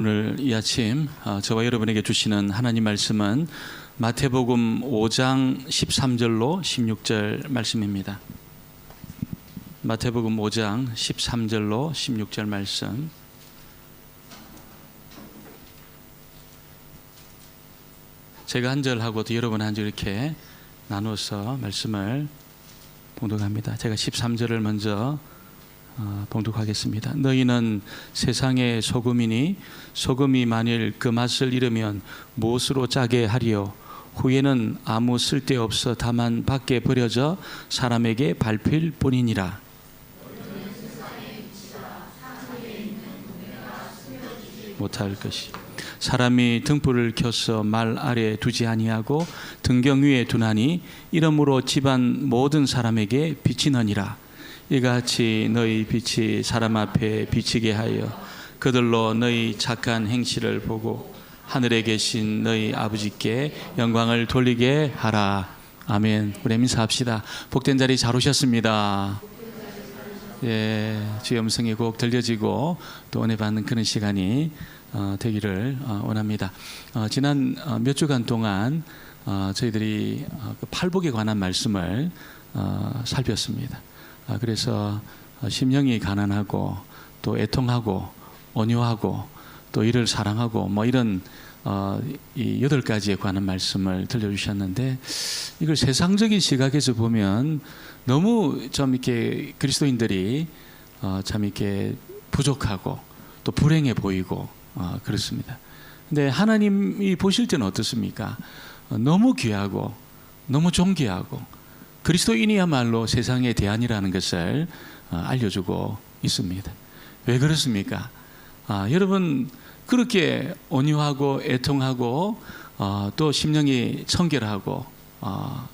오늘 이 아침 저와 여러분에게 주시는 하나님 말씀은 마태복음 5장 13절로 16절 말씀입니다. 마태복음 5장 13절로 16절 말씀. 제가 한 절 하고 또 여러분 한 절 이렇게 나눠서 말씀을 봉독합니다. 제가 13절을 먼저 봉독하겠습니다. 너희는 세상의 소금이니 소금이 만일 그 맛을 잃으면 무엇으로 짜게 하리요? 후에는 아무 쓸데없어 다만 밖에 버려져 사람에게 밟힐 뿐이니라. 못할 것이 사람이 등불을 켜서 말 아래 두지 아니하고 등경 위에 두나니 이러므로 집안 모든 사람에게 비치느니라. 이같이 너희 빛이 사람 앞에 비치게 하여 그들로 너희 착한 행실을 보고 하늘에 계신 너희 아버지께 영광을 돌리게 하라. 아멘. 우리 인사합시다. 복된 자리 잘 오셨습니다. 예, 주의 음성이 꼭 들려지고 또 은혜 받는 그런 시간이 되기를 원합니다. 지난 몇 주간 동안 저희들이 팔복에 관한 말씀을 살폈습니다. 그래서 심령이 가난하고 또 애통하고 온유하고 또 이를 사랑하고 뭐 이런 이 8가지에 관한 말씀을 들려주셨는데, 이걸 세상적인 시각에서 보면 너무 좀 이렇게 그리스도인들이 참 이렇게 부족하고 또 불행해 보이고 그렇습니다. 근데 하나님이 보실 때는 어떻습니까? 너무 귀하고 너무 존귀하고 그리스도인이야말로 세상의 대안이라는 것을 알려주고 있습니다. 왜 그렇습니까? 여러분, 그렇게 온유하고 애통하고 또 심령이 청결하고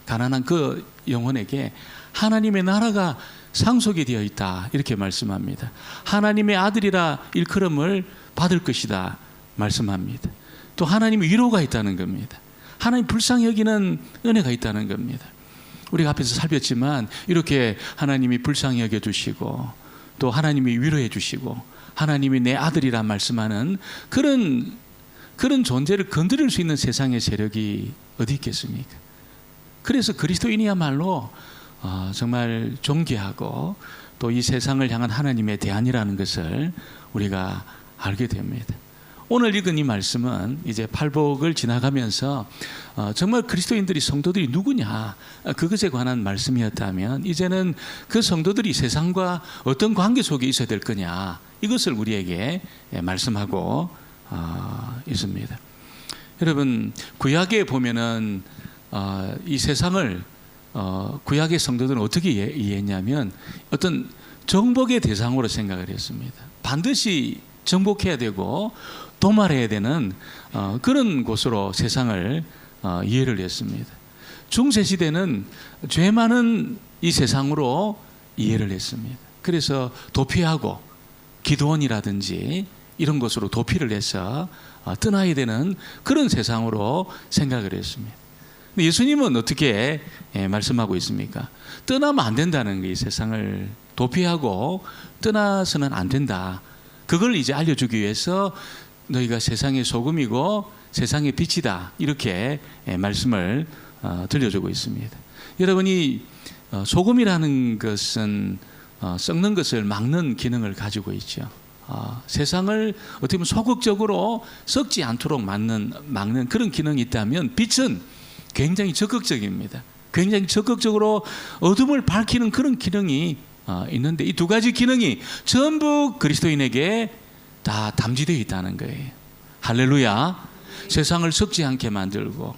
가난한 그 영혼에게 하나님의 나라가 상속이 되어 있다, 이렇게 말씀합니다. 하나님의 아들이라 일컬음을 받을 것이다 말씀합니다. 또 하나님의 위로가 있다는 겁니다. 하나님 불쌍히 여기는 은혜가 있다는 겁니다. 우리가 앞에서 살폈지만 이렇게 하나님이 불쌍히 여겨주시고 또 하나님이 위로해 주시고 하나님이 내 아들이라 말씀하는 그런 존재를 건드릴 수 있는 세상의 세력이 어디 있겠습니까? 그래서 그리스도인이야말로 정말 존귀하고 또 이 세상을 향한 하나님의 대안이라는 것을 우리가 알게 됩니다. 오늘 읽은 이 말씀은 이제 팔복을 지나가면서 정말 그리스도인들이, 성도들이 누구냐, 그것에 관한 말씀이었다면 이제는 그 성도들이 세상과 어떤 관계 속에 있어야 될 거냐, 이것을 우리에게 말씀하고 있습니다. 여러분, 구약에 보면은 이 세상을 구약의 성도들은 어떻게 이해했냐면 어떤 정복의 대상으로 생각을 했습니다. 반드시 정복해야 되고 도말해야 되는 그런 곳으로 세상을 이해를 했습니다. 중세시대는 죄 많은 이 세상으로 이해를 했습니다. 그래서 도피하고 기도원이라든지 이런 곳으로 도피를 해서 떠나야 되는 그런 세상으로 생각을 했습니다. 근데 예수님은 어떻게 말씀하고 있습니까? 떠나면 안 된다는 거예요. 이 세상을 도피하고 떠나서는 안 된다. 그걸 이제 알려주기 위해서 너희가 세상의 소금이고 세상의 빛이다, 이렇게 말씀을 들려주고 있습니다. 여러분이 소금이라는 것은 썩는 것을 막는 기능을 가지고 있죠. 세상을 어떻게 보면 소극적으로 썩지 않도록 막는 그런 기능이 있다면 빛은 굉장히 적극적입니다. 굉장히 적극적으로 어둠을 밝히는 그런 기능이 있는데 이 두 가지 기능이 전부 그리스도인에게 다 담지되어 있다는 거예요. 할렐루야. 세상을 썩지 않게 만들고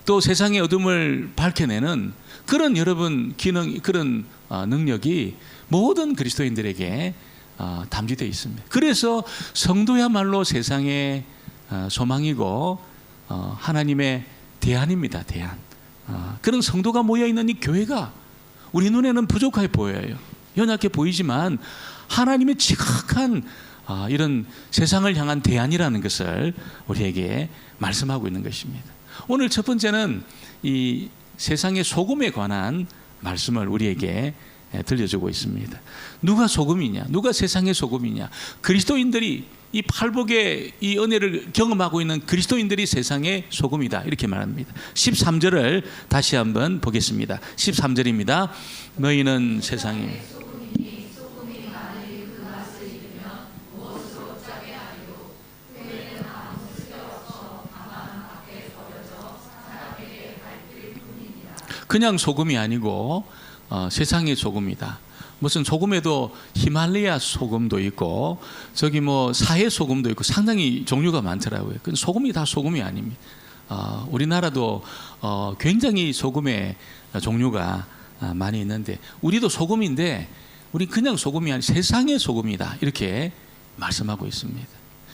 또 세상의 어둠을 밝혀내는 그런 여러분 기능, 그런 능력이 모든 그리스도인들에게 담지되어 있습니다. 그래서 성도야말로 세상의 소망이고 하나님의 대안입니다. 대안. 그런 성도가 모여있는 이 교회가 우리 눈에는 부족해 보여요. 연약해 보이지만 하나님의 지극한 이런 세상을 향한 대안이라는 것을 우리에게 말씀하고 있는 것입니다. 오늘 첫 번째는 이 세상의 소금에 관한 말씀을 우리에게 들려주고 있습니다. 누가 소금이냐? 누가 세상의 소금이냐? 그리스도인들이 이 팔복의 이 은혜를 경험하고 있는 그리스도인들이 세상의 소금이다, 이렇게 말합니다. 13절을 다시 한번 보겠습니다. 13절입니다. 너희는 세상에 그냥 소금이 아니고 세상의 소금이다. 무슨 소금에도 히말라야 소금도 있고 저기 뭐 사해 소금도 있고 상당히 종류가 많더라고요. 그 소금이 다 소금이 아닙니다. 우리나라도 굉장히 소금의 종류가 많이 있는데 우리도 소금인데 우리 그냥 소금이 아니라 세상의 소금이다, 이렇게 말씀하고 있습니다.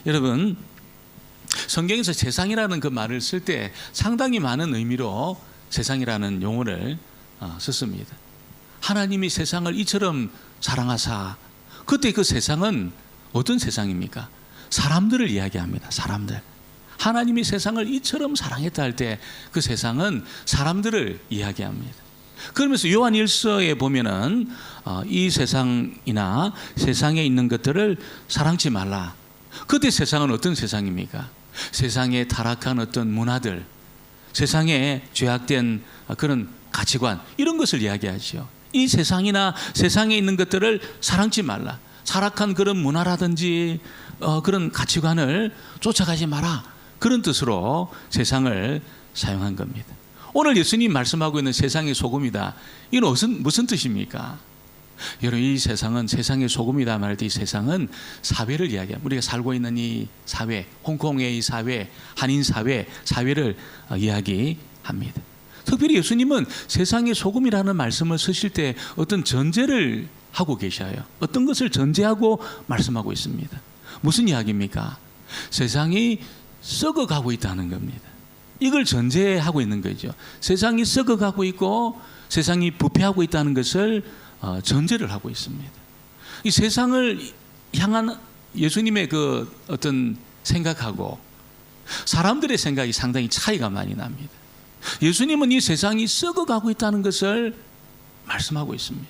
여러분, 성경에서 세상이라는 그 말을 쓸 때 상당히 많은 의미로 세상이라는 용어를 썼습니다. 하나님이 세상을 이처럼 사랑하사, 그때 그 세상은 어떤 세상입니까? 사람들을 이야기합니다. 사람들. 하나님이 세상을 이처럼 사랑했다 할 때 그 세상은 사람들을 이야기합니다. 그러면서 요한 1서에 보면은 이 세상이나 세상에 있는 것들을 사랑치 말라. 그때 세상은 어떤 세상입니까? 세상에 타락한 어떤 문화들, 세상에 죄악된 그런 가치관, 이런 것을 이야기하죠. 이 세상이나 세상에 있는 것들을 사랑치 말라. 타락한 그런 문화라든지 그런 가치관을 쫓아가지 마라, 그런 뜻으로 세상을 사용한 겁니다. 오늘 예수님 말씀하고 있는 세상의 소금이다, 이건 무슨 뜻입니까? 여러분, 이 세상은 세상의 소금이다 말할 때 이 세상은 사회를 이야기합니다. 우리가 살고 있는 이 사회, 홍콩의 이 사회, 한인 사회를 이야기합니다. 특별히 예수님은 세상의 소금이라는 말씀을 쓰실 때 어떤 전제를 하고 계셔요. 어떤 것을 전제하고 말씀하고 있습니다. 무슨 이야기입니까? 세상이 썩어가고 있다는 겁니다. 이걸 전제하고 있는 거죠. 세상이 썩어가고 있고 세상이 부패하고 있다는 것을 전제를 하고 있습니다. 이 세상을 향한 예수님의 그 어떤 생각하고 사람들의 생각이 상당히 차이가 많이 납니다. 예수님은 이 세상이 썩어가고 있다는 것을 말씀하고 있습니다.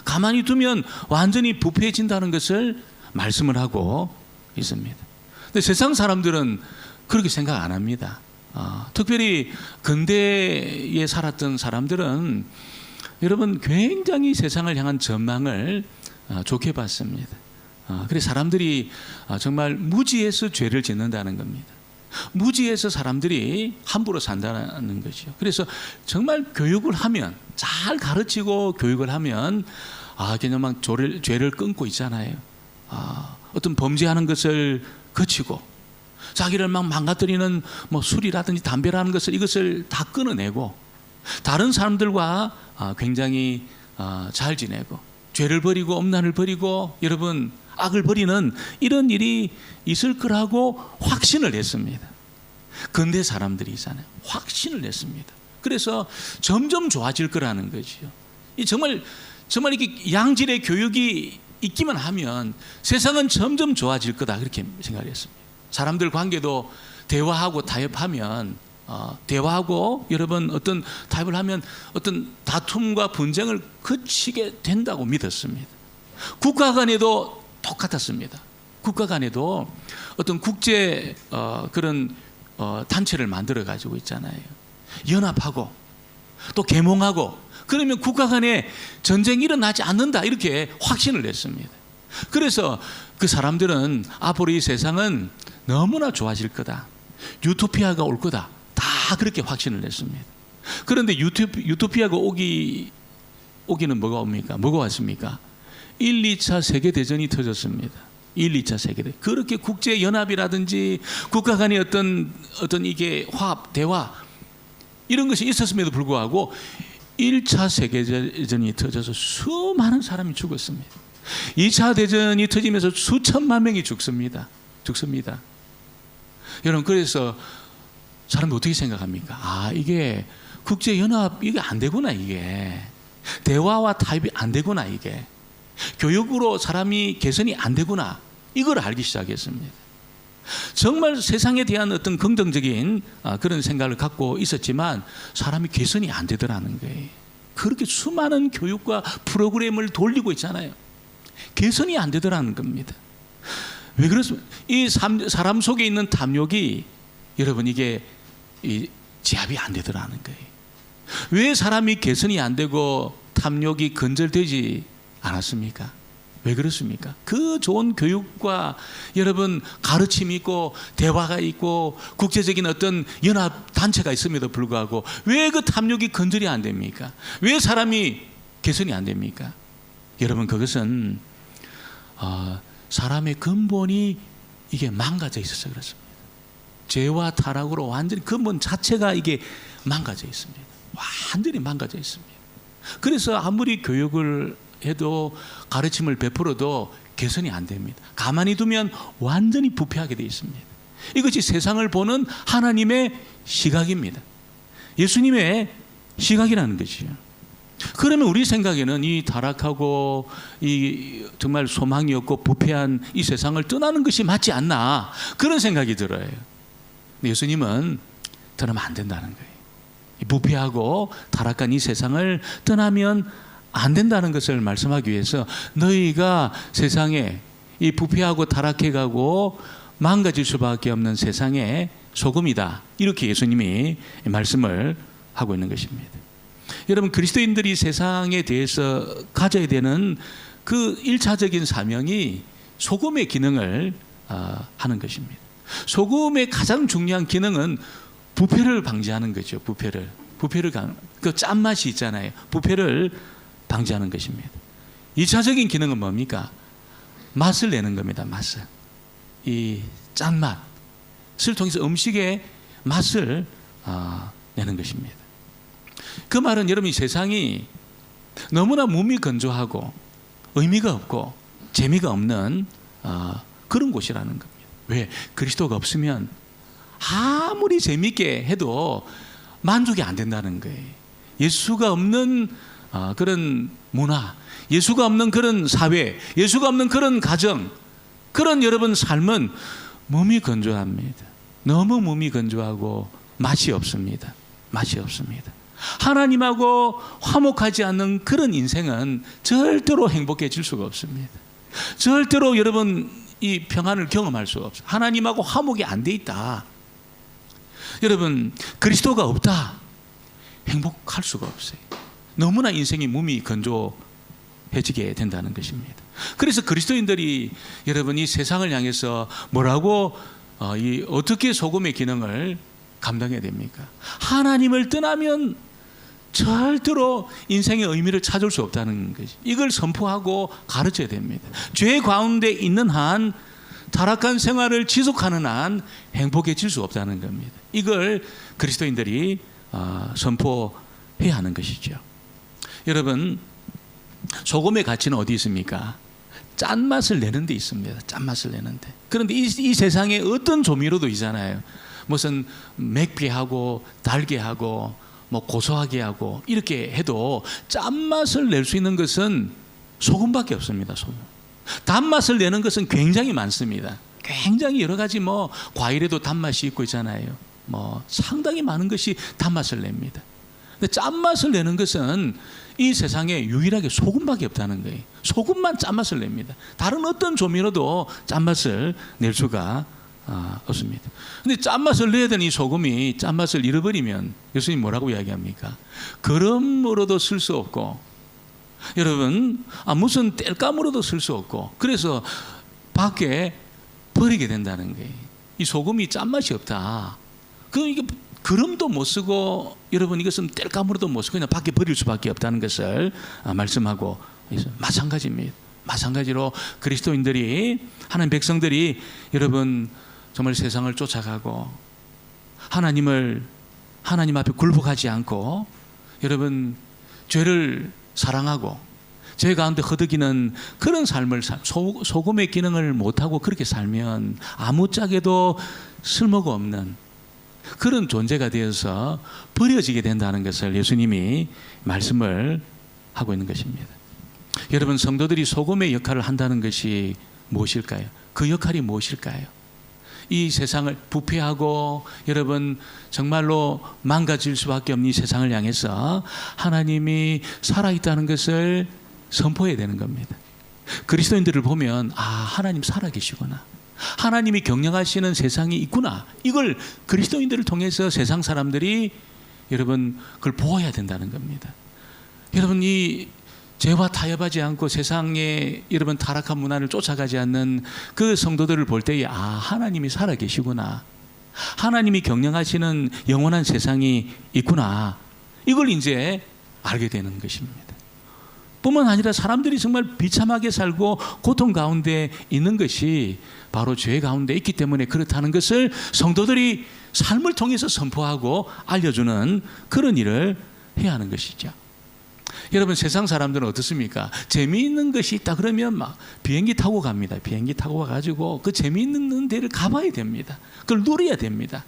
가만히 두면 완전히 부패해진다는 것을 말씀을 하고 있습니다. 근데 세상 사람들은 그렇게 생각 안 합니다. 특별히 근대에 살았던 사람들은 여러분 굉장히 세상을 향한 전망을 좋게 봤습니다. 그래서 사람들이 정말 무지해서 죄를 짓는다는 겁니다. 무지해서 사람들이 함부로 산다는 거죠. 그래서 정말 교육을 하면, 잘 가르치고 교육을 하면 그냥 막 죄를 끊고 있잖아요. 어떤 범죄하는 것을 그치고 자기를 막 망가뜨리는 뭐 술이라든지 담배라는 이것을 다 끊어내고 다른 사람들과 굉장히 잘 지내고 죄를 버리고 엄란을 버리고 여러분 악을 버리는 이런 일이 있을 거라고 확신을 했습니다. 근대 사람들이잖아요. 확신을 했습니다. 그래서 점점 좋아질 거라는 거죠. 정말 이렇게 양질의 교육이 있기만 하면 세상은 점점 좋아질 거다, 그렇게 생각을 했습니다. 사람들 관계도 대화하고 타협하면 대화하고 여러분 어떤 타협을 하면 어떤 다툼과 분쟁을 그치게 된다고 믿었습니다. 국가 간에도 똑같았습니다. 국가 간에도 어떤 국제 그런 단체를 만들어 가지고 있잖아요. 연합하고 또 계몽하고 그러면 국가 간에 전쟁이 일어나지 않는다, 이렇게 확신을 냈습니다. 그래서 그 사람들은 앞으로 이 세상은 너무나 좋아질 거다, 유토피아가 올 거다, 다 그렇게 확신을 냈습니다. 그런데 유토피아가 오기는 뭐가 옵니까? 뭐가 왔습니까? 1, 2차 세계대전이 터졌습니다. 1, 2차 세계대전. 그렇게 국제연합이라든지 국가 간의 어떤 이게 화합, 대화 이런 것이 있었음에도 불구하고 1차 세계대전이 터져서 수많은 사람이 죽었습니다. 2차 대전이 터지면서 수천만 명이 죽습니다. 여러분, 그래서 사람이 어떻게 생각합니까? 이게 국제연합 이게 안 되구나, 이게 대화와 타협이 안 되구나, 이게 교육으로 사람이 개선이 안 되구나, 이걸 알기 시작했습니다. 정말 세상에 대한 어떤 긍정적인 그런 생각을 갖고 있었지만 사람이 개선이 안 되더라는 거예요. 그렇게 수많은 교육과 프로그램을 돌리고 있잖아요. 개선이 안 되더라는 겁니다. 왜 그렇습니까? 이 사람 속에 있는 탐욕이 여러분 이게 제압이 안 되더라는 거예요. 왜 사람이 개선이 안 되고 탐욕이 건절되지 않았습니까? 왜 그렇습니까? 그 좋은 교육과 여러분 가르침이 있고 대화가 있고 국제적인 어떤 연합 단체가 있음에도 불구하고 왜 그 탐욕이 건절이 안 됩니까? 왜 사람이 개선이 안 됩니까? 여러분 그것은 사람의 근본이 이게 망가져 있어서 그렇습니다. 죄와 타락으로 완전히 근본 자체가 이게 망가져 있습니다. 완전히 망가져 있습니다. 그래서 아무리 교육을 해도 가르침을 베풀어도 개선이 안 됩니다. 가만히 두면 완전히 부패하게 되어 있습니다. 이것이 세상을 보는 하나님의 시각입니다. 예수님의 시각이라는 것이죠. 그러면 우리 생각에는 이 타락하고 이 정말 소망이 없고 부패한 이 세상을 떠나는 것이 맞지 않나 그런 생각이 들어요. 예수님은 떠나면 안 된다는 거예요. 부패하고 타락한 이 세상을 떠나면 안 된다는 것을 말씀하기 위해서 너희가 세상에 이 부패하고 타락해가고 망가질 수밖에 없는 세상의 소금이다. 이렇게 예수님이 말씀을 하고 있는 것입니다. 여러분 그리스도인들이 세상에 대해서 가져야 되는 그 1차적인 사명이 소금의 기능을 하는 것입니다. 소금의 가장 중요한 기능은 부패를 방지하는 거죠. 부패를 그 짠맛이 있잖아요. 부패를 방지하는 것입니다. 2차적인 기능은 뭡니까? 맛을 내는 겁니다. 맛을. 이 짠맛을 통해서 음식의 맛을 내는 것입니다. 그 말은 여러분 이 세상이 너무나 몸이 건조하고 의미가 없고 재미가 없는 그런 곳이라는 겁니다. 왜? 그리스도가 없으면 아무리 재미있게 해도 만족이 안 된다는 거예요. 예수가 없는 그런 문화, 예수가 없는 그런 사회, 예수가 없는 그런 가정, 그런 여러분 삶은 몸이 건조합니다. 너무 몸이 건조하고 맛이 없습니다. 맛이 없습니다. 하나님하고 화목하지 않는 그런 인생은 절대로 행복해질 수가 없습니다. 절대로 여러분 이 평안을 경험할 수가 없어요. 하나님하고 화목이 안 돼 있다. 여러분 그리스도가 없다. 행복할 수가 없어요. 너무나 인생이 몸이 건조해지게 된다는 것입니다. 그래서 그리스도인들이 여러분 이 세상을 향해서 뭐라고 어떻게 소금의 기능을 감당해야 됩니까? 하나님을 떠나면 절대로 인생의 의미를 찾을 수 없다는 것이 이걸 선포하고 가르쳐야 됩니다. 죄 가운데 있는 한 타락한 생활을 지속하는 한 행복해질 수 없다는 겁니다. 이걸 그리스도인들이 선포해야 하는 것이죠. 여러분 소금의 가치는 어디 있습니까? 짠맛을 내는 데 있습니다. 짠맛을 내는데. 그런데 이 세상에 어떤 조미료도 있잖아요. 무슨 맵게 하고 달게 하고 뭐 고소하게 하고 이렇게 해도 짠맛을 낼 수 있는 것은 소금밖에 없습니다. 소금. 단맛을 내는 것은 굉장히 많습니다. 굉장히 여러 가지 뭐 과일에도 단맛이 있고 있잖아요. 뭐 상당히 많은 것이 단맛을 냅니다. 근데 짠맛을 내는 것은 이 세상에 유일하게 소금밖에 없다는 거예요. 소금만 짠맛을 냅니다. 다른 어떤 조미료도 짠맛을 낼 수가 없습니다. 근데 짠맛을 내야 되는 이 소금이 짠맛을 잃어버리면 예수님 뭐라고 이야기합니까? 거름으로도 쓸 수 없고 여러분 무슨 땔감으로도 쓸 수 없고 그래서 밖에 버리게 된다는 거예요. 이 소금이 짠맛이 없다. 이게 거름도 못 쓰고 여러분 이것은 땔감으로도 못 쓰고 그냥 밖에 버릴 수밖에 없다는 것을 말씀하고 있어요. 마찬가지입니다. 마찬가지로 그리스도인들이 하나님 백성들이 여러분 정말 세상을 쫓아가고 하나님 앞에 굴복하지 않고 여러분 죄를 사랑하고 죄 가운데 허덕이는 그런 삶을 소금의 기능을 못하고 그렇게 살면 아무짝에도 쓸모가 없는 그런 존재가 되어서 버려지게 된다는 것을 예수님이 말씀을 하고 있는 것입니다. 여러분 성도들이 소금의 역할을 한다는 것이 무엇일까요? 그 역할이 무엇일까요? 이 세상을 부패하고 여러분 정말로 망가질 수밖에 없는 이 세상을 향해서 하나님이 살아있다는 것을 선포해야 되는 겁니다. 그리스도인들을 보면 하나님 살아계시구나. 하나님이 경영하시는 세상이 있구나. 이걸 그리스도인들을 통해서 세상 사람들이 여러분 그걸 보아야 된다는 겁니다. 여러분 이 죄와 타협하지 않고 세상의 여러분 타락한 문화를 쫓아가지 않는 그 성도들을 볼 때에 하나님이 살아계시구나. 하나님이 경영하시는 영원한 세상이 있구나. 이걸 이제 알게 되는 것입니다. 뿐만 아니라 사람들이 정말 비참하게 살고 고통 가운데 있는 것이 바로 죄 가운데 있기 때문에 그렇다는 것을 성도들이 삶을 통해서 선포하고 알려주는 그런 일을 해야 하는 것이죠. 여러분 세상 사람들은 어떻습니까? 재미있는 것이 있다 그러면 막 비행기 타고 갑니다. 비행기 타고 와가지고 그 재미있는 데를 가봐야 됩니다. 그걸 누려야 됩니다.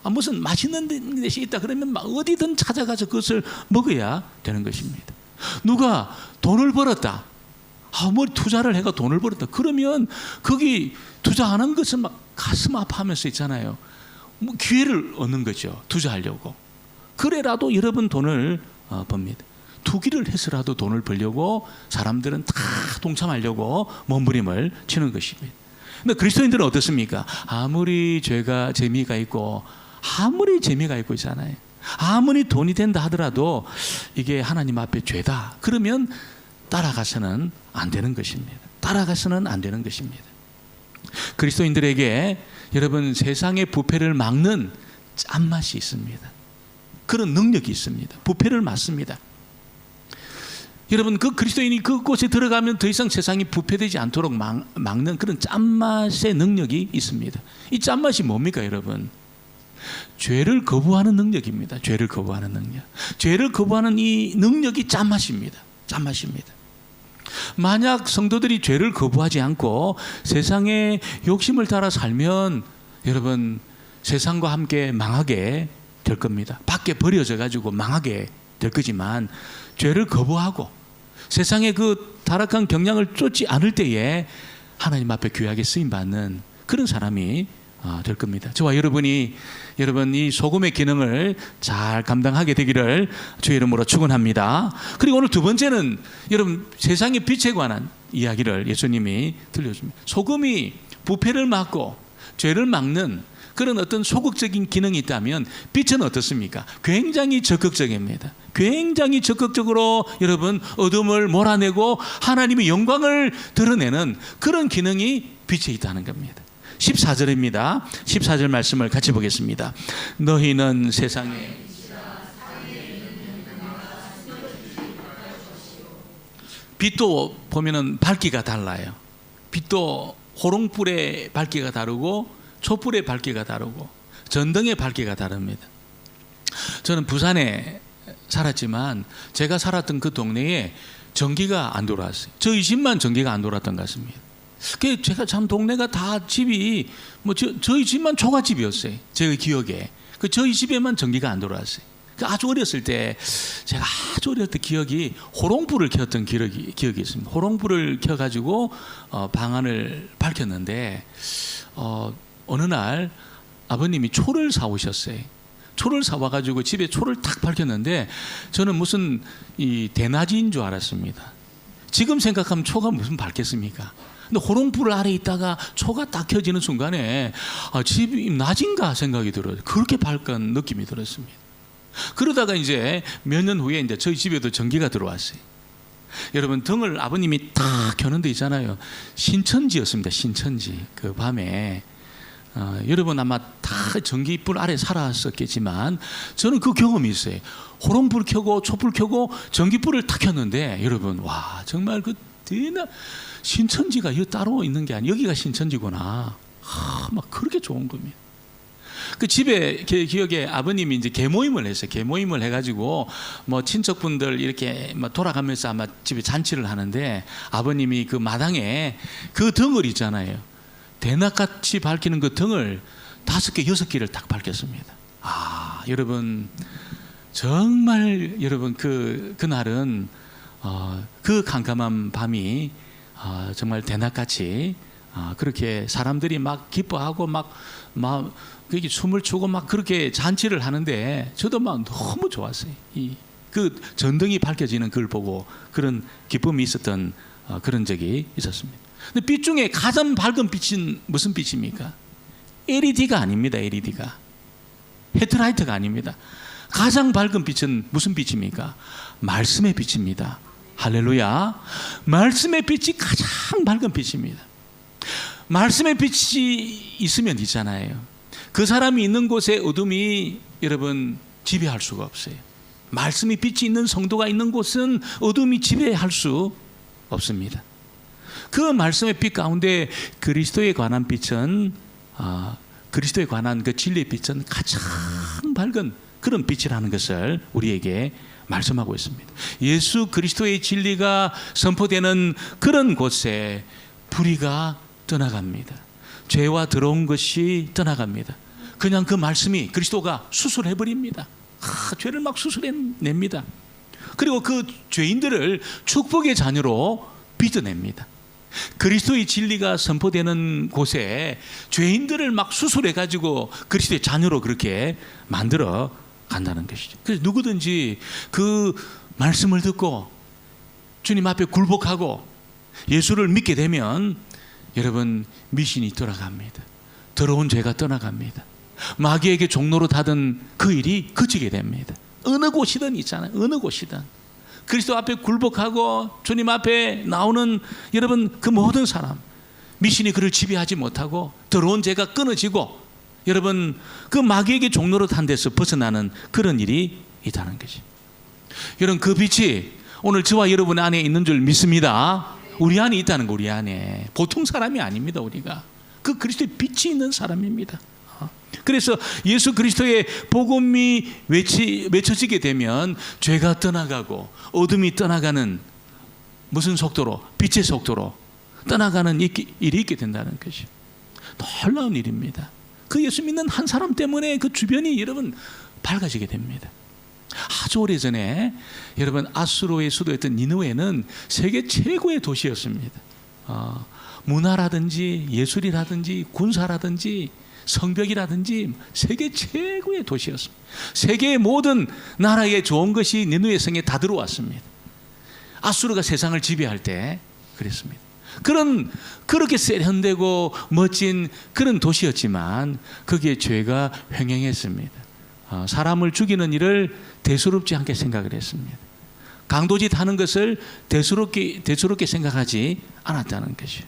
무슨 맛있는 데시 있다 그러면 막 어디든 찾아가서 그것을 먹어야 되는 것입니다. 누가 돈을 벌었다. 뭐 투자를 해가 돈을 벌었다. 그러면 거기 투자하는 것은 막 가슴 아파하면서 있잖아요. 뭐 기회를 얻는 거죠. 투자하려고. 그래라도 여러분 돈을 법니다. 투기를 해서라도 돈을 벌려고 사람들은 다 동참하려고 몸부림을 치는 것입니다. 근데 그리스도인들은 어떻습니까? 아무리 죄가 재미가 있고 있잖아요. 아무리 돈이 된다 하더라도 이게 하나님 앞에 죄다. 그러면 따라가서는 안 되는 것입니다. 따라가서는 안 되는 것입니다. 그리스도인들에게 여러분 세상의 부패를 막는 짠맛이 있습니다. 그런 능력이 있습니다. 부패를 막습니다. 여러분 그 그리스도인이 그곳에 들어가면 더 이상 세상이 부패되지 않도록 막는 그런 짠맛의 능력이 있습니다. 이 짠맛이 뭡니까 여러분? 죄를 거부하는 능력입니다. 죄를 거부하는 능력. 죄를 거부하는 이 능력이 짠맛입니다. 짠맛입니다. 만약 성도들이 죄를 거부하지 않고 세상의 욕심을 따라 살면 여러분 세상과 함께 망하게 될 겁니다. 밖에 버려져 가지고 망하게 될 거지만 죄를 거부하고 세상의 그 타락한 경향을 쫓지 않을 때에 하나님 앞에 귀하게 쓰임받는 그런 사람이 될 겁니다. 저와 여러분이 여러분 이 소금의 기능을 잘 감당하게 되기를 주의 이름으로 축원합니다. 그리고 오늘 두 번째는 여러분 세상의 빛에 관한 이야기를 예수님이 들려줍니다. 소금이 부패를 막고 죄를 막는 그런 어떤 소극적인 기능이 있다면 빛은 어떻습니까? 굉장히 적극적입니다. 굉장히 적극적으로 여러분 어둠을 몰아내고 하나님의 영광을 드러내는 그런 기능이 빛에 있다는 겁니다. 14절입니다. 14절 말씀을 같이 보겠습니다. 너희는 세상에 빛도 보면은 밝기가 달라요. 빛도 호롱불의 밝기가 다르고 촛불의 밝기가 다르고 전등의 밝기가 다릅니다. 저는 부산에 살았지만 제가 살았던 그 동네에 전기가 안 돌아왔어요. 저희 집만 전기가 안 돌았던 것 같습니다. 제가 참 동네가 다 집이 저희 집만 초가집이었어요. 제 기억에 저희 집에만 전기가 안 돌아왔어요. 아주 어렸을 때 제가 아주 어렸을 때 기억이 호롱불을 켰던 기억이 있습니다. 호롱불을 켜가지고 방안을 밝혔는데 어느 날 아버님이 초를 사오셨어요. 초를 사와가지고 집에 초를 탁 밝혔는데 저는 무슨 이 대낮인 줄 알았습니다. 지금 생각하면 초가 무슨 밝겠습니까? 근데 호롱불 아래 있다가 초가 딱 켜지는 순간에 집이 낮인가 생각이 들어요. 그렇게 밝은 느낌이 들었습니다. 그러다가 이제 몇 년 후에 이제 저희 집에도 전기가 들어왔어요. 여러분 등을 아버님이 딱 켜는 데 있잖아요. 신천지였습니다. 신천지. 그 밤에 여러분 아마 다 전기불 아래 살았었겠지만 저는 그 경험이 있어요. 호롱불 켜고 촛불 켜고 전기불을 탁 켰는데 여러분 와 정말 그 대낮 신천지가 여기 따로 있는 게 아니에요. 여기가 신천지구나. 막 그렇게 좋은 겁니다. 그 집에 기억에 아버님이 이제 개모임을 했어요. 개모임을 해가지고 뭐 친척분들 이렇게 돌아가면서 아마 집에 잔치를 하는데 아버님이 그 마당에 그 등을 있잖아요. 대낮같이 밝히는 그 등을 5개, 6개를 딱 밝혔습니다. 여러분 정말 여러분 그날은 그 캄캄한 밤이 정말 대낮같이 그렇게 사람들이 막 기뻐하고 막 그렇게 춤을 추고 막 그렇게 잔치를 하는데 저도 막 너무 좋았어요. 그 전등이 밝혀지는 그걸 보고 그런 기쁨이 있었던 그런 적이 있었습니다. 근데 빛 중에 가장 밝은 빛은 무슨 빛입니까? LED가 아닙니다. LED가 헤드라이트가 아닙니다. 가장 밝은 빛은 무슨 빛입니까? 말씀의 빛입니다. 할렐루야. 말씀의 빛이 가장 밝은 빛입니다. 말씀의 빛이 있으면 있잖아요, 그 사람이 있는 곳에 어둠이 여러분 지배할 수가 없어요. 말씀이 빛이 있는 성도가 있는 곳은 어둠이 지배할 수 없습니다. 그 말씀의 빛 가운데 그리스도에 관한 빛은 그리스도에 관한 그 진리의 빛은 가장 밝은 그런 빛이라는 것을 우리에게 말씀하고 있습니다. 예수 그리스도의 진리가 선포되는 그런 곳에 불의가 떠나갑니다. 죄와 더러운 것이 떠나갑니다. 그냥 그 말씀이 그리스도가 수술해버립니다. 죄를 막 수술해냅니다. 그리고 그 죄인들을 축복의 자녀로 빚어냅니다. 그리스도의 진리가 선포되는 곳에 죄인들을 막 수술해가지고 그리스도의 자녀로 그렇게 만들어 간다는 것이죠. 그래서 누구든지 그 말씀을 듣고 주님 앞에 굴복하고 예수를 믿게 되면 여러분 미신이 돌아갑니다. 더러운 죄가 떠나갑니다. 마귀에게 종로로 닫은 그 일이 그치게 됩니다. 어느 곳이든 있잖아요. 어느 곳이든 그리스도 앞에 굴복하고 주님 앞에 나오는 여러분 그 모든 사람, 미신이 그를 지배하지 못하고 더러운 죄가 끊어지고 여러분 그 마귀에게 종로로 단 데서 벗어나는 그런 일이 있다는 것이. 여러분 그 빛이 오늘 저와 여러분 안에 있는 줄 믿습니다. 우리 안에 있다는 거. 우리 안에 보통 사람이 아닙니다. 우리가 그 그리스도의 빛이 있는 사람입니다. 그래서 예수 그리스도의 복음이 외쳐지게 되면 죄가 떠나가고 어둠이 떠나가는 무슨 속도로? 빛의 속도로 떠나가는 일이 있게 된다는 것이 놀라운 일입니다. 그 예수 믿는 한 사람 때문에 그 주변이 여러분 밝아지게 됩니다. 아주 오래전에 여러분 아수르의 수도였던 니느웨는 세계 최고의 도시였습니다. 문화라든지 예술이라든지 군사라든지 성벽이라든지 세계 최고의 도시였습니다. 세계의 모든 나라에 좋은 것이 니느웨 성에 다 들어왔습니다. 아수르가 세상을 지배할 때 그랬습니다. 그렇게 세련되고 멋진 그런 도시였지만 거기에 죄가 횡행했습니다. 사람을 죽이는 일을 대수롭지 않게 생각을 했습니다. 강도짓 하는 것을 대수롭게 생각하지 않았다는 것이죠.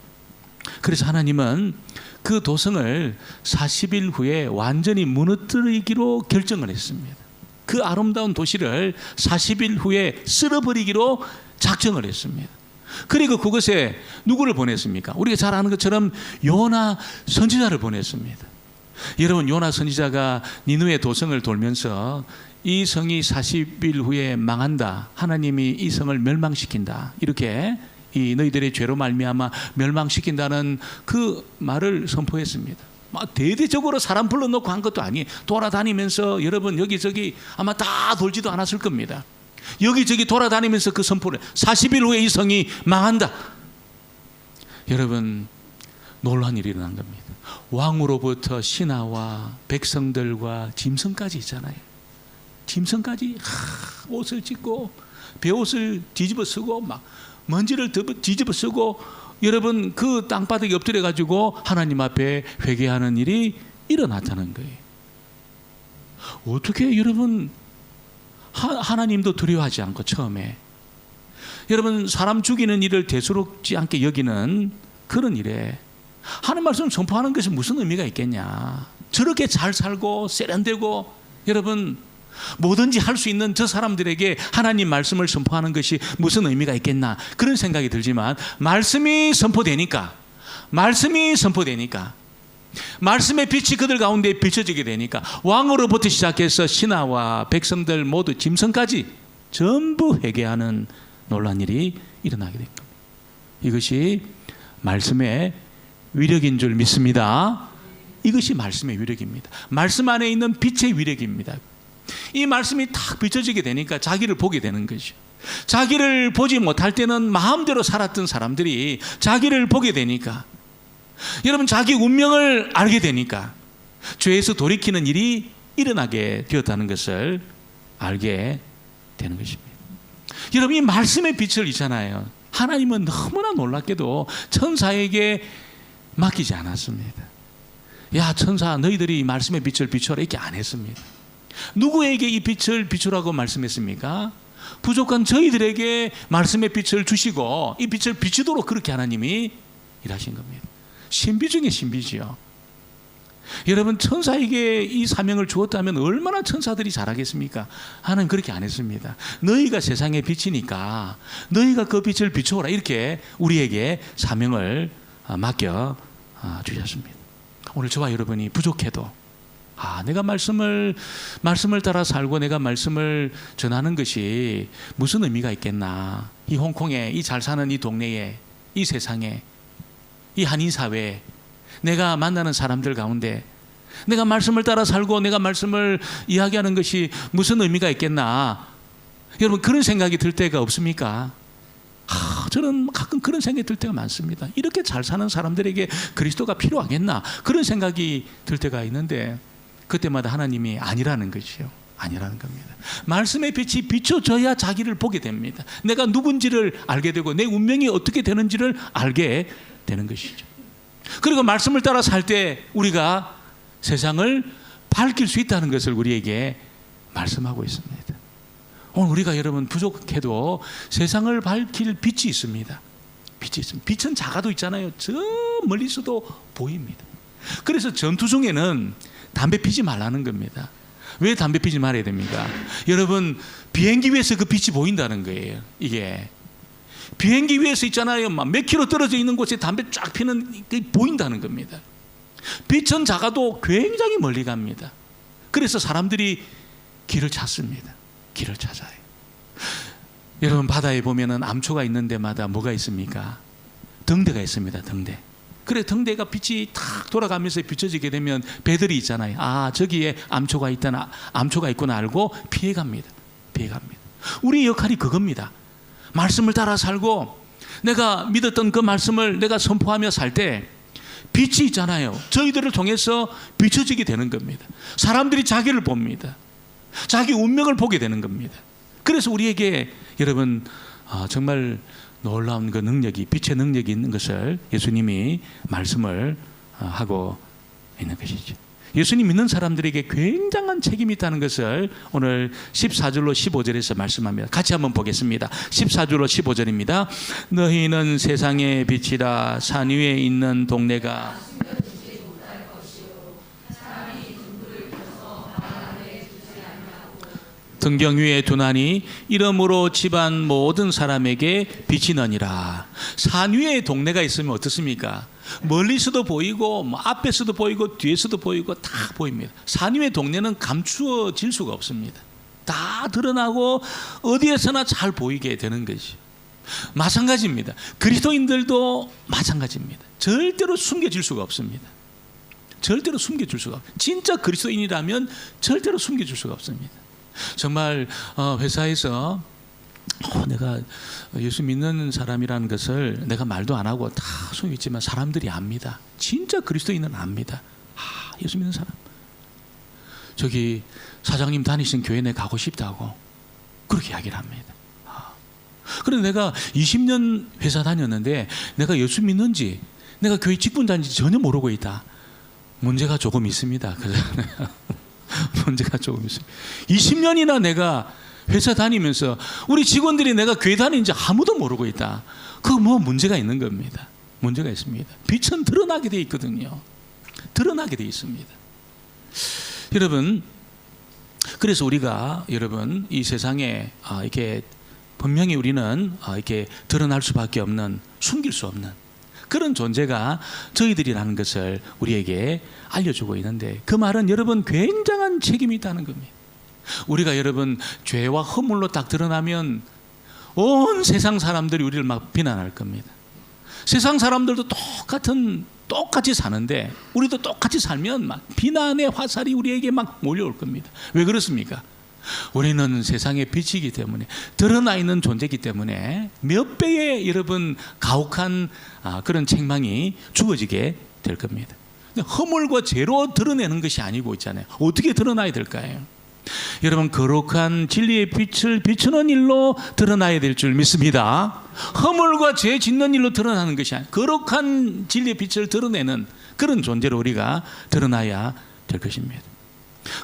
그래서 하나님은 그 도성을 40일 후에 완전히 무너뜨리기로 결정을 했습니다. 그 아름다운 도시를 40일 후에 쓸어버리기로 작정을 했습니다. 그리고 그것에 누구를 보냈습니까? 우리가 잘 아는 것처럼 요나 선지자를 보냈습니다. 여러분 요나 선지자가 니느웨 도성을 돌면서 이 성이 40일 후에 망한다, 하나님이 이 성을 멸망시킨다, 이렇게 이 너희들의 죄로 말미암아 멸망시킨다는 그 말을 선포했습니다. 대대적으로 사람 불러놓고 한 것도 아니에요. 돌아다니면서 여러분 여기저기 아마 다 돌지도 않았을 겁니다. 여기저기 돌아다니면서 그 선포를 40일 후에 이 성이 망한다. 여러분 놀라운 일이 일어난 겁니다. 왕으로부터 신하와 백성들과 짐승까지 있잖아요. 짐승까지 옷을 찢고 베옷을 뒤집어 쓰고 막 먼지를 뒤집어 쓰고 여러분 그 땅바닥에 엎드려 가지고 하나님 앞에 회개하는 일이 일어났다는 거예요. 어떻게 여러분 하나님도 두려워하지 않고 처음에 여러분 사람 죽이는 일을 대수롭지 않게 여기는 그런 일에 하나님 말씀을 선포하는 것이 무슨 의미가 있겠냐. 저렇게 잘 살고 세련되고 여러분 뭐든지 할 수 있는 저 사람들에게 하나님 말씀을 선포하는 것이 무슨 의미가 있겠나, 그런 생각이 들지만 말씀이 선포되니까 말씀의 빛이 그들 가운데 비춰지게 되니까 왕으로부터 시작해서 신하와 백성들 모두 짐승까지 전부 회개하는 놀라운 일이 일어나게 됩니다. 이것이 말씀의 위력인 줄 믿습니다. 이것이 말씀의 위력입니다. 말씀 안에 있는 빛의 위력입니다. 이 말씀이 탁 비춰지게 되니까 자기를 보게 되는 것이죠. 자기를 보지 못할 때는 마음대로 살았던 사람들이 자기를 보게 되니까 여러분 자기 운명을 알게 되니까 죄에서 돌이키는 일이 일어나게 되었다는 것을 알게 되는 것입니다. 여러분 이 말씀의 빛을 있잖아요. 하나님은 너무나 놀랍게도 천사에게 맡기지 않았습니다. 야, 천사 너희들이 말씀의 빛을 비추라 이렇게 안 했습니다. 누구에게 이 빛을 비추라고 말씀했습니까? 부족한 저희들에게 말씀의 빛을 주시고 이 빛을 비추도록 그렇게 하나님이 일하신 겁니다. 신비 중에 신비지요. 여러분, 천사에게 이 사명을 주었다면 얼마나 천사들이 잘하겠습니까? 하나님 그렇게 안 했습니다. 너희가 세상의 빛이니까 너희가 그 빛을 비추어라 이렇게 우리에게 사명을 맡겨 주셨습니다. 오늘 저와 여러분이 부족해도 내가 말씀을 따라 살고 내가 말씀을 전하는 것이 무슨 의미가 있겠나. 이 홍콩에, 이 잘 사는 이 동네에, 이 세상에, 이 한인 사회에, 내가 만나는 사람들 가운데 내가 말씀을 따라 살고 내가 말씀을 이야기하는 것이 무슨 의미가 있겠나. 여러분, 그런 생각이 들 때가 없습니까? 저는 가끔 그런 생각이 들 때가 많습니다. 이렇게 잘 사는 사람들에게 그리스도가 필요하겠나, 그런 생각이 들 때가 있는데 그때마다 하나님이 아니라는 것이요. 아니라는 겁니다. 말씀의 빛이 비춰져야 자기를 보게 됩니다. 내가 누군지를 알게 되고 내 운명이 어떻게 되는지를 알게 되는 것이죠. 그리고 말씀을 따라 살 때 우리가 세상을 밝힐 수 있다는 것을 우리에게 말씀하고 있습니다. 오늘 우리가 여러분 부족해도 세상을 밝힐 빛이 있습니다. 빛이 있습니다. 빛은 작아도 있잖아요. 저 멀리서도 보입니다. 그래서 전투 중에는 담배 피지 말라는 겁니다. 왜 담배 피지 말아야 됩니까? 여러분, 비행기 위에서 그 빛이 보인다는 거예요. 이게 비행기 위에서 있잖아요. 막 몇 킬로 떨어져 있는 곳에 담배 쫙 피는 게 보인다는 겁니다. 빛은 작아도 굉장히 멀리 갑니다. 그래서 사람들이 길을 찾습니다. 길을 찾아요. 여러분, 바다에 보면은 암초가 있는 데마다 뭐가 있습니까? 등대가 있습니다. 등대. 그래, 등대가 빛이 탁 돌아가면서 비춰지게 되면 배들이 있잖아요. 저기에 암초가 있구나 알고 피해갑니다. 피해갑니다. 우리의 역할이 그겁니다. 말씀을 따라 살고 내가 믿었던 그 말씀을 내가 선포하며 살 때 빛이 있잖아요. 저희들을 통해서 비춰지게 되는 겁니다. 사람들이 자기를 봅니다. 자기 운명을 보게 되는 겁니다. 그래서 우리에게 여러분 정말 놀라운 그 능력이, 빛의 능력이 있는 것을 예수님이 말씀을 하고 있는 것이죠. 예수님 믿는 사람들에게 굉장한 책임이 있다는 것을 오늘 14절로 15절에서 말씀합니다. 같이 한번 보겠습니다. 14절로 15절입니다. 너희는 세상의 빛이라. 산 위에 있는 동네가 등경 위에 두나니 이러므로 집안 모든 사람에게 비치느니라. 산 위에 동네가 있으면 어떻습니까? 멀리서도 보이고 앞에서도 보이고 뒤에서도 보이고 다 보입니다. 산 위의 동네는 감추어질 수가 없습니다. 다 드러나고 어디에서나 잘 보이게 되는 것이 마찬가지입니다. 그리스도인들도 마찬가지입니다. 절대로 숨겨질 수가 없습니다. 절대로 숨겨질 수가 없습니다. 진짜 그리스도인이라면 절대로 숨겨질 수가 없습니다. 정말 회사에서 내가 예수 믿는 사람이라는 것을 내가 말도 안 하고 다 숨기지만 사람들이 압니다. 진짜 그리스도인은 압니다. 예수 믿는 사람, 저기 사장님 다니시는 교회 내 가고 싶다고 그렇게 이야기를 합니다. 그런데 내가 20년 회사 다녔는데 내가 예수 믿는지 내가 교회 직분 다니는지 전혀 모르고 있다. 문제가 조금 있습니다. 문제가 조금 있습니다. 20년이나 내가 회사 다니면서 우리 직원들이 내가 교회 다니는지 아무도 모르고 있다. 그거 뭐 문제가 있는 겁니다. 문제가 있습니다. 빛은 드러나게 돼 있거든요. 드러나게 돼 있습니다. 여러분, 그래서 우리가 여러분 이 세상에 이렇게 분명히 우리는 이렇게 드러날 수밖에 없는, 숨길 수 없는 그런 존재가 저희들이라는 것을 우리에게 알려주고 있는데, 그 말은 여러분 굉장한 책임이 있다는 겁니다. 우리가 여러분 죄와 허물로 딱 드러나면 온 세상 사람들이 우리를 막 비난할 겁니다. 세상 사람들도 똑같이 사는데 우리도 똑같이 살면 막 비난의 화살이 우리에게 막 몰려올 겁니다. 왜 그렇습니까? 우리는 세상의 빛이기 때문에, 드러나 있는 존재이기 때문에 몇 배의 여러분 가혹한 그런 책망이 주어지게 될 겁니다. 허물과 죄로 드러내는 것이 아니고 있잖아요. 어떻게 드러나야 될까요? 여러분, 거룩한 진리의 빛을 비추는 일로 드러나야 될 줄 믿습니다. 허물과 죄 짓는 일로 드러나는 것이 아니라 거룩한 진리의 빛을 드러내는 그런 존재로 우리가 드러나야 될 것입니다.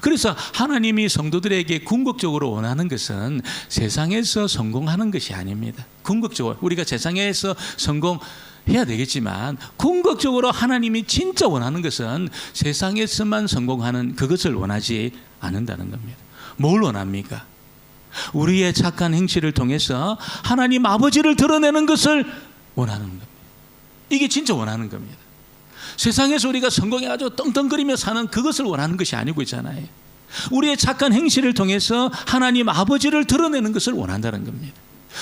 그래서 하나님이 성도들에게 궁극적으로 원하는 것은 세상에서 성공하는 것이 아닙니다. 궁극적으로 우리가 세상에서 성공해야 되겠지만 궁극적으로 하나님이 진짜 원하는 것은 세상에서만 성공하는 그것을 원하지 않는다는 겁니다. 뭘 원합니까? 우리의 착한 행실을 통해서 하나님 아버지를 드러내는 것을 원하는 겁니다. 이게 진짜 원하는 겁니다. 세상에서 우리가 성공해가지고 떵떵거리며 사는 그것을 원하는 것이 아니고 있잖아요. 우리의 착한 행실을 통해서 하나님 아버지를 드러내는 것을 원한다는 겁니다.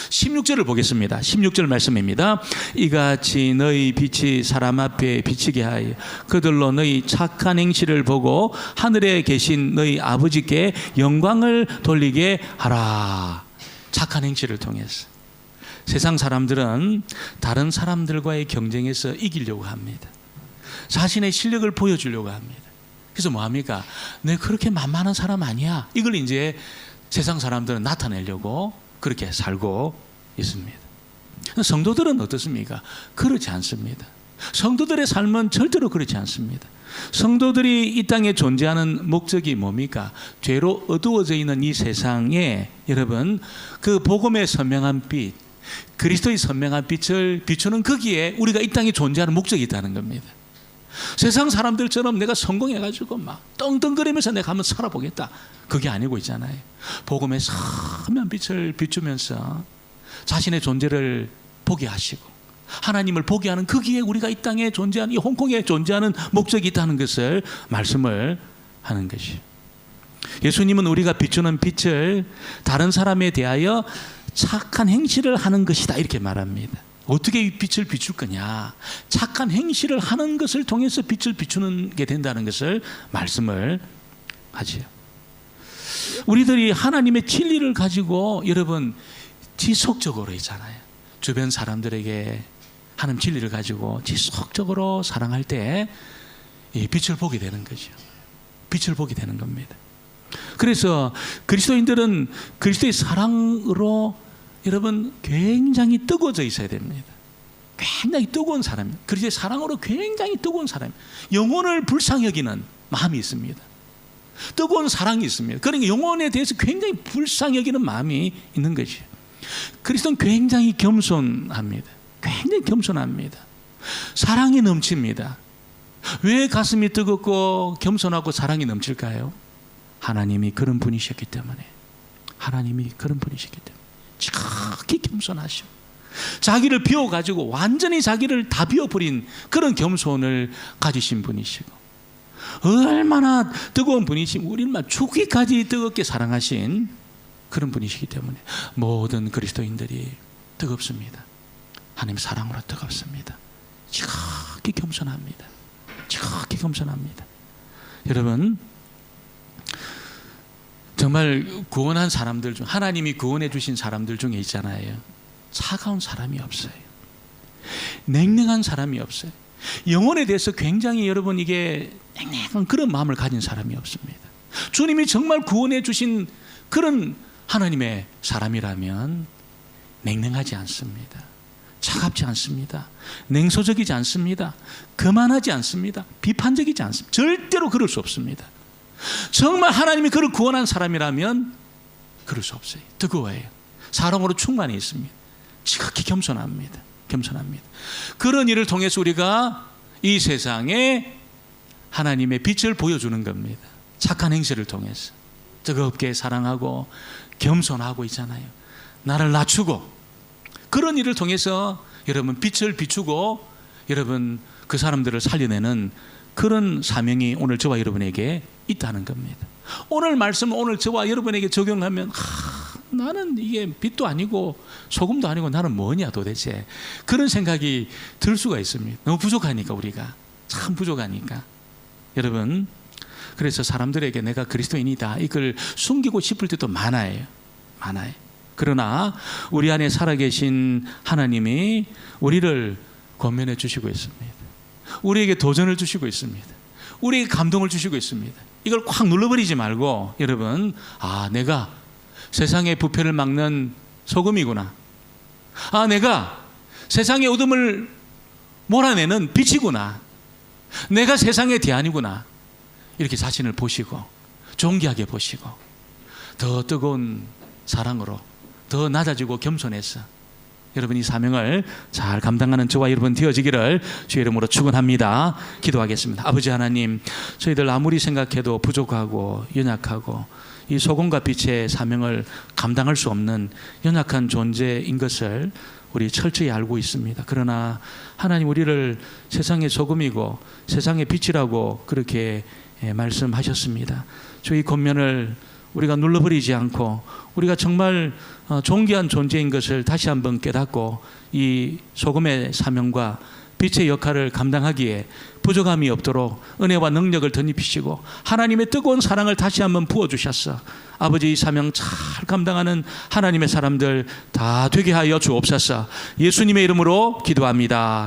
16절을 보겠습니다. 16절 말씀입니다. 이같이 너희 빛이 사람 앞에 비치게 하여 그들로 너희 착한 행실을 보고 하늘에 계신 너희 아버지께 영광을 돌리게 하라. 착한 행실을 통해서 세상 사람들은 다른 사람들과의 경쟁에서 이기려고 합니다. 자신의 실력을 보여주려고 합니다. 그래서 뭐합니까? 내가 그렇게 만만한 사람 아니야. 이걸 이제 세상 사람들은 나타내려고 그렇게 살고 있습니다. 성도들은 어떻습니까? 그렇지 않습니다. 성도들의 삶은 절대로 그렇지 않습니다. 성도들이 이 땅에 존재하는 목적이 뭡니까? 죄로 어두워져 있는 이 세상에 여러분 그 복음의 선명한 빛, 그리스도의 선명한 빛을 비추는 거기에 우리가 이 땅에 존재하는 목적이 있다는 겁니다. 세상 사람들처럼 내가 성공해가지고 막 떵떵거리면서 내가 한번 살아보겠다, 그게 아니고 있잖아요. 복음의 선명한 빛을 비추면서 자신의 존재를 보게 하시고 하나님을 보게 하는 거기에 우리가 이 땅에 존재하는, 이 홍콩에 존재하는 목적이 있다는 것을 말씀을 하는 것이에요. 예수님은 우리가 비추는 빛을 다른 사람에 대하여 착한 행실을 하는 것이다 이렇게 말합니다. 어떻게 이 빛을 비출 거냐? 착한 행실을 하는 것을 통해서 빛을 비추는 게 된다는 것을 말씀을 하지요. 우리들이 하나님의 진리를 가지고 여러분 지속적으로 있잖아요. 주변 사람들에게 하나님 진리를 가지고 지속적으로 사랑할 때 이 빛을 보게 되는 거죠. 빛을 보게 되는 겁니다. 그래서 그리스도인들은 그리스도의 사랑으로 여러분 굉장히 뜨거워져 있어야 됩니다. 굉장히 뜨거운 사람, 그리스도의 사랑으로 굉장히 뜨거운 사람, 영혼을 불쌍히 여기는 마음이 있습니다. 뜨거운 사랑이 있습니다. 그러니까 영혼에 대해서 굉장히 불쌍히 여기는 마음이 있는 것이에요. 그리스도는 굉장히 겸손합니다. 굉장히 겸손합니다. 사랑이 넘칩니다. 왜 가슴이 뜨겁고 겸손하고 사랑이 넘칠까요? 하나님이 그런 분이셨기 때문에. 하나님이 그런 분이셨기 때문에 지극히 겸손하시고 자기를 비워가지고 완전히 자기를 다 비워버린 그런 겸손을 가지신 분이시고 얼마나 뜨거운 분이시면 우리만 죽기까지 뜨겁게 사랑하신 그런 분이시기 때문에 모든 그리스도인들이 뜨겁습니다. 하나님 사랑으로 뜨겁습니다. 지극히 겸손합니다. 지극히 겸손합니다. 여러분 정말 구원한 사람들 중, 하나님이 구원해 주신 사람들 중에 있잖아요. 차가운 사람이 없어요. 냉랭한 사람이 없어요. 영혼에 대해서 굉장히 여러분 이게 냉랭한 그런 마음을 가진 사람이 없습니다. 주님이 정말 구원해 주신 그런 하나님의 사람이라면 냉랭하지 않습니다. 차갑지 않습니다. 냉소적이지 않습니다. 거만하지 않습니다. 비판적이지 않습니다. 절대로 그럴 수 없습니다. 정말 하나님이 그를 구원한 사람이라면 그럴 수 없어요. 뜨거워요. 사랑으로 충만히 있습니다. 지극히 겸손합니다. 겸손합니다. 그런 일을 통해서 우리가 이 세상에 하나님의 빛을 보여주는 겁니다. 착한 행실을 통해서 뜨겁게 사랑하고 겸손하고 있잖아요. 나를 낮추고 그런 일을 통해서 여러분 빛을 비추고 여러분 그 사람들을 살려내는 그런 사명이 오늘 저와 여러분에게 있다는 겁니다. 오늘 말씀 오늘 저와 여러분에게 적용하면 나는 이게 빛도 아니고 소금도 아니고 나는 뭐냐 도대체, 그런 생각이 들 수가 있습니다. 너무 부족하니까, 우리가 참 부족하니까. 여러분 그래서 사람들에게 내가 그리스도인이다 이걸 숨기고 싶을 때도 많아요. 그러나 우리 안에 살아계신 하나님이 우리를 권면해 주시고 있습니다. 우리에게 도전을 주시고 있습니다. 우리에게 감동을 주시고 있습니다. 이걸 꽉 눌러버리지 말고 여러분 내가 세상의 부패를 막는 소금이구나. 아, 내가 세상의 어둠을 몰아내는 빛이구나. 내가 세상의 대안이구나. 이렇게 자신을 보시고 존귀하게 보시고 더 뜨거운 사랑으로 더 낮아지고 겸손해서 여러분 이 사명을 잘 감당하는 저와 여러분 되어지기를 주의 이름으로 축원합니다. 기도하겠습니다. 아버지 하나님, 저희들 아무리 생각해도 부족하고 연약하고 이 소금과 빛의 사명을 감당할 수 없는 연약한 존재인 것을 우리 철저히 알고 있습니다. 그러나 하나님, 우리를 세상의 소금이고 세상의 빛이라고 그렇게 말씀하셨습니다. 저희 권면을 우리가 눌러버리지 않고 우리가 정말 존귀한 존재인 것을 다시 한번 깨닫고 이 소금의 사명과 빛의 역할을 감당하기에 부족함이 없도록 은혜와 능력을 덧입히시고 하나님의 뜨거운 사랑을 다시 한번 부어주셨어. 아버지, 이 사명 잘 감당하는 하나님의 사람들 다 되게 하여 주옵소서. 예수님의 이름으로 기도합니다.